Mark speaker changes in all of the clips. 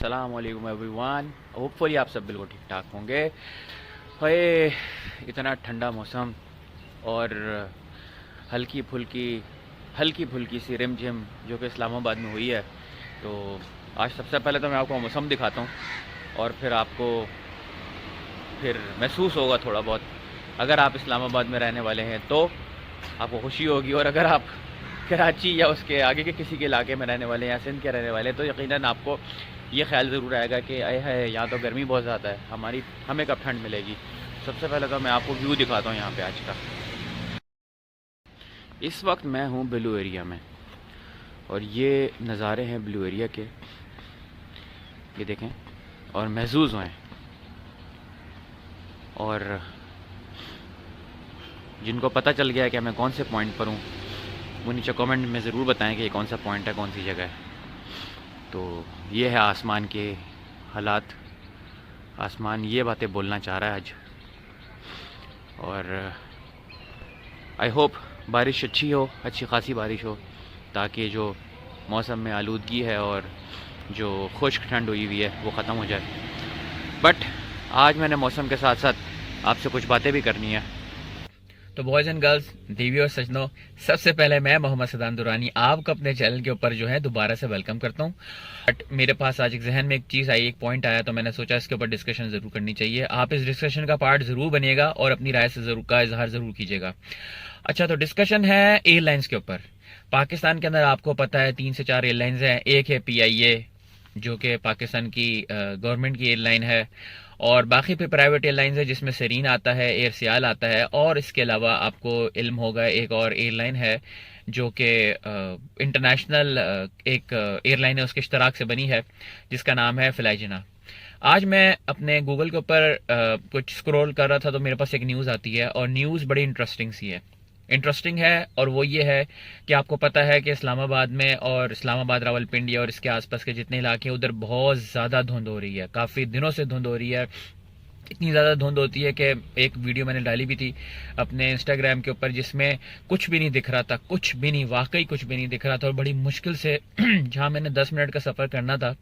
Speaker 1: अस्सलाम वालेकुम everyone. Hopefully आप सब बिल्कुल ठीक ठाक होंगे। हाय, इतना ठंडा मौसम और हल्की फुल्की हल्की फुल्की सी रिमझिम जो कि इस्लामाबाद में हुई है। तो आज सबसे पहले तो मैं आपको मौसम दिखाता हूँ और फिर आपको फिर महसूस होगा थोड़ा बहुत। अगर आप इस्लामाबाद में रहने वाले हैं तो आपको खुशी होगी, और अगर आप कराची या उसके आगे के किसी के इलाके में रहने वाले हैं या सिंध के रहने वाले हैं तो यकीनन आपको ये ख्याल ज़रूर आएगा कि आए है यहाँ तो गर्मी बहुत ज़्यादा है, हमें कब ठंड मिलेगी। सबसे पहले तो मैं आपको व्यू दिखाता हूँ यहाँ पे आज का। इस वक्त मैं हूँ ब्लू एरिया में और ये नज़ारे हैं ब्लू एरिया के, ये देखें और महसूस हुए। और जिनको पता चल गया है कि मैं कौन से पॉइंट पर हूँ वो नीचे कमेंट में ज़रूर बताएं कि ये कौन सा पॉइंट है, कौन सी जगह है। तो ये है आसमान के हालात। आसमान ये बातें बोलना चाह रहा है आज, और आई होप बारिश अच्छी हो, अच्छी खासी बारिश हो, ताकि जो मौसम में आलूदगी है और जो खुश्क ठंड हुई हुई है वो ख़त्म हो जाए। बट आज मैंने मौसम के साथ साथ आपसे कुछ बातें भी करनी है। तो बॉयज़ एंड गर्ल्स, देवी और सजनों, सबसे पहले मैं मोहम्मद सदान दुरानी आपको अपने चैनल के ऊपर जो है दोबारा से वेलकम करता हूँ। बट मेरे पास आज एक जहन में एक चीज़ आई, एक पॉइंट आया, तो मैंने सोचा इसके ऊपर डिस्कशन ज़रूर करनी चाहिए। आप इस डिस्कशन का पार्ट ज़रूर बनिएगा और अपनी राय से ज़रूर का इजहार ज़रूर कीजिएगा। अच्छा, तो डिस्कशन है एयरलाइंस के ऊपर। पाकिस्तान के अंदर आपको पता है 3 से 4 एयरलाइंस हैं। एक है PIA जो कि पाकिस्तान की गवर्नमेंट की एयरलाइन है, और बाकी फिर प्राइवेट एयरलाइंस है जिसमें सेरीन आता है, एयर सियाल आता है, और इसके अलावा आपको इल्म होगा एक और एयरलाइन है जो कि इंटरनेशनल एक एयरलाइन है, उसके इश्तराक से बनी है, जिसका नाम है फ्लाइजना। आज मैं अपने गूगल के ऊपर कुछ स्क्रॉल कर रहा था तो मेरे पास एक न्यूज़ आती है, और न्यूज़ बड़ी इंटरेस्टिंग है। और वो ये है कि आपको पता है कि इस्लामाबाद में और इस्लामाबाद, रावलपिंडी और इसके आसपास के जितने इलाके हैं उधर बहुत ज़्यादा धुंध हो रही है, काफ़ी दिनों से धुंध हो रही है। इतनी ज़्यादा धुंध होती है कि एक वीडियो मैंने डाली भी थी अपने इंस्टाग्राम के ऊपर, जिसमें कुछ भी नहीं दिख रहा था, कुछ भी नहीं, वाकई कुछ भी नहीं दिख रहा था। और बड़ी मुश्किल से जहाँ मैंने 10 मिनट का सफ़र करना था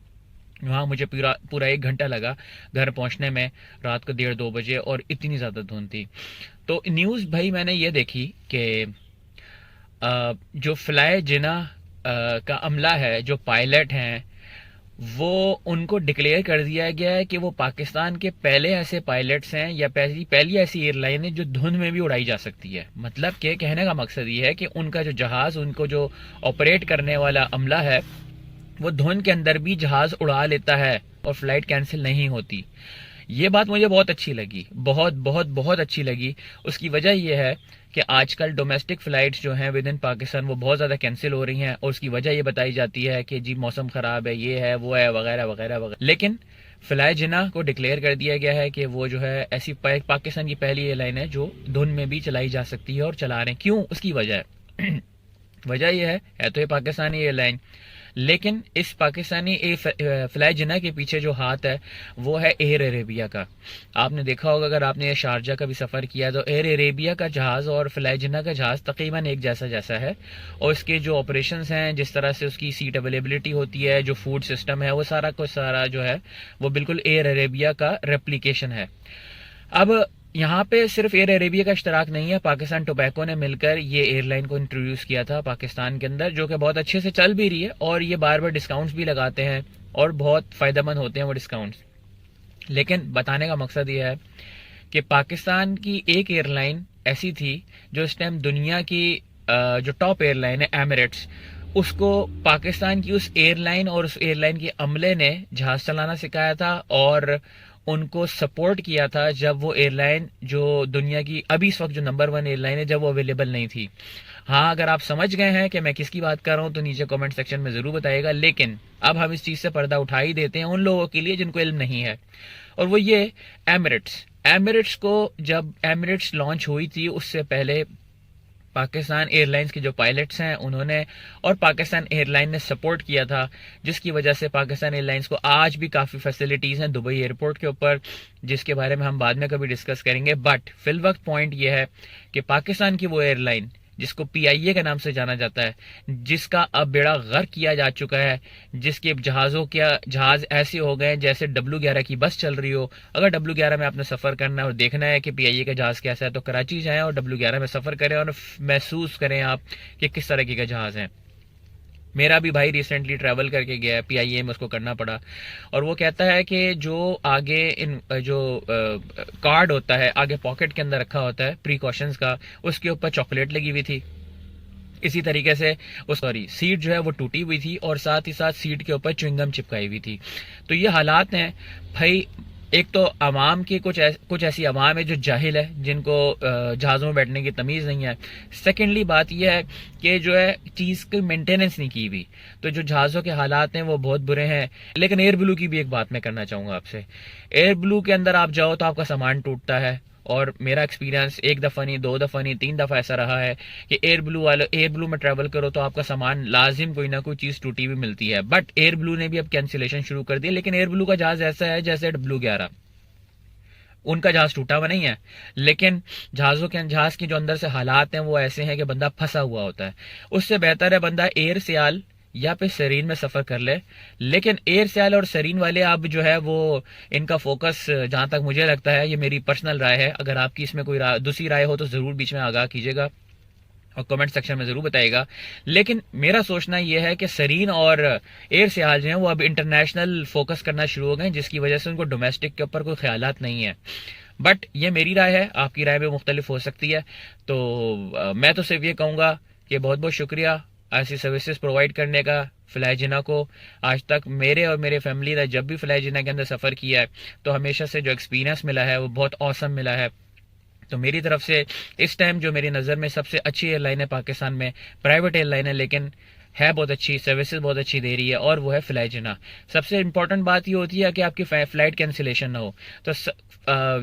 Speaker 1: वहाँ मुझे पूरा पूरा 1 घंटा लगा घर पहुँचने में, रात को 1:30-2 बजे, और इतनी ज़्यादा धुंध थी। तो न्यूज़ भाई मैंने ये देखी कि जो फ्लाई जिना का अमला है, जो पायलट हैं, वो उनको डिक्लेयर कर दिया गया है कि वो पाकिस्तान के पहले ऐसे पायलट्स हैं या पहली ऐसी एयरलाइन है जो धुंध में भी उड़ाई जा सकती है। मतलब कि कहने का मकसद ये है कि उनका जो जहाज़, उनको जो ऑपरेट करने वाला अमला है, वो धुंध के अंदर भी जहाज़ उड़ा लेता है और फ्लाइट कैंसिल नहीं होती। ये बात मुझे बहुत अच्छी लगी, बहुत बहुत बहुत अच्छी लगी। उसकी वजह यह है कि आजकल डोमेस्टिक फ़्लाइट्स जो हैं विद इन पाकिस्तान वो बहुत ज़्यादा कैंसिल हो रही हैं, और उसकी वजह ये बताई जाती है कि जी मौसम ख़राब है, ये है, वो है, वगैरह वगैरह वगैरह। लेकिन फ्लाई जिना को डिक्लेयर कर दिया गया है कि वो जो है ऐसी पाकिस्तान की पहली एयरलाइन है जो धुंध में भी चलाई जा सकती है, और चला रहे हैं। क्यों? उसकी वजह है वजह यह है तो ये पाकिस्तानी एयरलाइन, लेकिन इस पाकिस्तानी फ्लाई जिना के पीछे जो हाथ है वो है एयर अरेबिया का। आपने देखा होगा, अगर आपने शारजा का भी सफ़र किया, तो एयर अरेबिया का जहाज़ और फ्लाई जिना का जहाज़ तकरीबन एक जैसा है, और इसके जो ऑपरेशंस हैं, जिस तरह से उसकी सीट अवेलेबिलिटी होती है, जो फूड सिस्टम है, वो सारा कुछ सारा जो है वो बिल्कुल एयर अरेबिया का रेप्लिकेशन है। अब यहाँ पे सिर्फ एयर अरेबिया का इश्तराक नहीं है, पाकिस्तान टोबैको ने मिलकर ये एयरलाइन को इंट्रोड्यूस किया था पाकिस्तान के अंदर, जो कि बहुत अच्छे से चल भी रही है, और ये बार बार डिस्काउंट्स भी लगाते हैं और बहुत फ़ायदेमंद होते हैं वो डिस्काउंट्स। लेकिन बताने का मकसद ये है कि पाकिस्तान की एक एयरलाइन ऐसी थी जो इस टाइम दुनिया की जो टॉप एयरलाइन है, एमिरेट्स, उसको पाकिस्तान की उस एयरलाइन और उस एयरलाइन के अमले ने जहाज़ चलाना सिखाया था और उनको सपोर्ट किया था जब वो एयरलाइन, जो दुनिया की अभी इस वक्त जो नंबर 1 एयरलाइन है, जब वो अवेलेबल नहीं थी। हाँ, अगर आप समझ गए हैं कि मैं किसकी बात कर रहा हूँ तो नीचे कमेंट सेक्शन में ज़रूर बताइएगा। लेकिन अब हम इस चीज़ से पर्दा उठा ही देते हैं उन लोगों के लिए जिनको इल्म नहीं है, और वो ये एमिरेट्स को, जब एमिरेट्स लॉन्च हुई थी उससे पहले पाकिस्तान एयरलाइंस के जो पायलट्स हैं उन्होंने और पाकिस्तान एयरलाइन ने सपोर्ट किया था, जिसकी वजह से पाकिस्तान एयरलाइंस को आज भी काफ़ी फैसिलिटीज़ हैं दुबई एयरपोर्ट के ऊपर, जिसके बारे में हम बाद में कभी डिस्कस करेंगे। बट फिल वक्त पॉइंट ये है कि पाकिस्तान की वो एयरलाइन
Speaker 2: जिसको PIA के नाम से जाना जाता है, जिसका अब बेड़ा गर्क किया जा चुका है, जिसके जहाज ऐसे हो गए जैसे W11 की बस चल रही हो। अगर W11 में आपने सफ़र करना है और देखना है कि PIA का जहाज़ कैसा है तो कराची जाएं और W11 में सफ़र करें और महसूस करें आप कि किस तरीके का जहाज़ है। मेरा भी भाई रिसेंटली ट्रैवल करके गया है, PIA में उसको करना पड़ा, और वो कहता है कि जो आगे जो कार्ड होता है आगे पॉकेट के अंदर रखा होता है प्रिकॉशंस का, उसके ऊपर चॉकलेट लगी हुई थी। इसी तरीके से वो सीट जो है वो टूटी हुई थी और साथ ही साथ सीट के ऊपर च्युइंगम चिपकाई हुई थी। तो ये हालात हैं भाई। एक तो अवाम की कुछ ऐसी अवाम है जो जाहिल है, जिनको जहाज़ों में बैठने की तमीज़ नहीं है। सेकेंडली बात यह है कि जो है चीज़ की मेंटेनेंस नहीं की हुई, तो जो जहाज़ों के हालात हैं वो बहुत बुरे हैं। लेकिन एयर ब्लू की भी एक बात मैं करना चाहूँगा आपसे। एयर ब्लू के अंदर आप जाओ तो आपका सामान टूटता है, और मेरा एक्सपीरियंस एक दफ़ा नहीं, 2 दफ़ा नहीं, 3 दफ़ा ऐसा रहा है कि एयर ब्लू में ट्रैवल करो तो आपका सामान लाजिम कोई ना कोई चीज़ टूटी हुई मिलती है। बट एयर ब्लू ने भी अब कैंसिलेशन शुरू कर दी। लेकिन एयर ब्लू का जहाज़ ऐसा है जैसे W11, उनका जहाज़ टूटा हुआ नहीं है, लेकिन जहाज़ के जो अंदर से हालात हैं वो ऐसे हैं कि बंदा फंसा हुआ होता है। उससे बेहतर है बंदा एयर सियाल या फिर सरीन में सफ़र कर ले। लेकिन एयर सियाल और सरीन वाले अब जो है वो इनका फोकस, जहाँ तक मुझे लगता है, ये मेरी पर्सनल राय है, अगर आपकी इसमें कोई दूसरी राय हो तो ज़रूर बीच में आगाह कीजिएगा और कमेंट सेक्शन में ज़रूर बताइएगा। लेकिन मेरा सोचना यह है कि सरीन और एयर सियाल जो हैं वो अब इंटरनेशनल फोकस करना शुरू हो गए, जिसकी वजह से उनको डोमेस्टिक के ऊपर कोई ख्यालात नहीं है। बट ये मेरी राय है, आपकी राय भी मुख्तलिफ हो सकती है। तो मैं तो सिर्फ ये कहूँगा कि बहुत बहुत शुक्रिया ऐसी सर्विसेज प्रोवाइड करने का फ्लाई जिन्ना को। आज तक मेरे और मेरे फैमिली ने जब भी फ्लाई जिन्ना के अंदर सफ़र किया है तो हमेशा से जो एक्सपीरियंस मिला है वो बहुत औसम मिला है। तो मेरी तरफ से इस टाइम जो मेरी नज़र में सबसे अच्छी एयरलाइन है पाकिस्तान में, प्राइवेट एयरलाइन है, लेकिन है बहुत अच्छी, सर्विसेज बहुत अच्छी दे रही है, और वो है फ्लाई जिन्ना। सबसे इंपॉर्टेंट बात ये होती है कि आपकी फ़्लाइट कैंसिलेशन ना हो। तो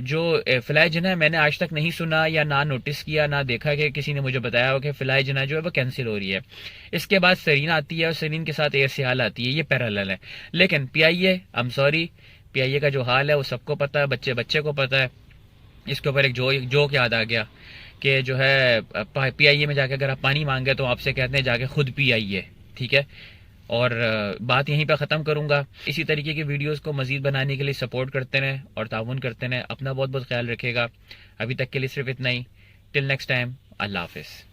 Speaker 2: जो फ्लाई जिन्ना है, मैंने आज तक नहीं सुना या ना नोटिस किया ना देखा कि किसी ने मुझे बताया हो कि फ्लाई जिन्ना जो है वो कैंसिल हो रही है। इसके बाद सरीन आती है और सरीन के साथ एयर सियाल आती है, ये पैरेलल है। लेकिन PIA, I am sorry, PIA का जो हाल है वो सबको पता है, बच्चे बच्चे को पता है। इसके ऊपर एक जोक याद आ गया कि जो है PIA में जाके अगर आप पानी मांगे तो आपसे कहते हैं जाके खुद पी आइए, ठीक है। और बात यहीं पर ख़त्म करूँगा। इसी तरीके की वीडियोस को मज़ीद बनाने के लिए सपोर्ट करते रहें और ताउन करते रहें। अपना बहुत बहुत ख्याल रखिएगा। अभी तक के लिए सिर्फ इतना ही। टिल नेक्स्ट टाइम, अल्लाह हाफिज़।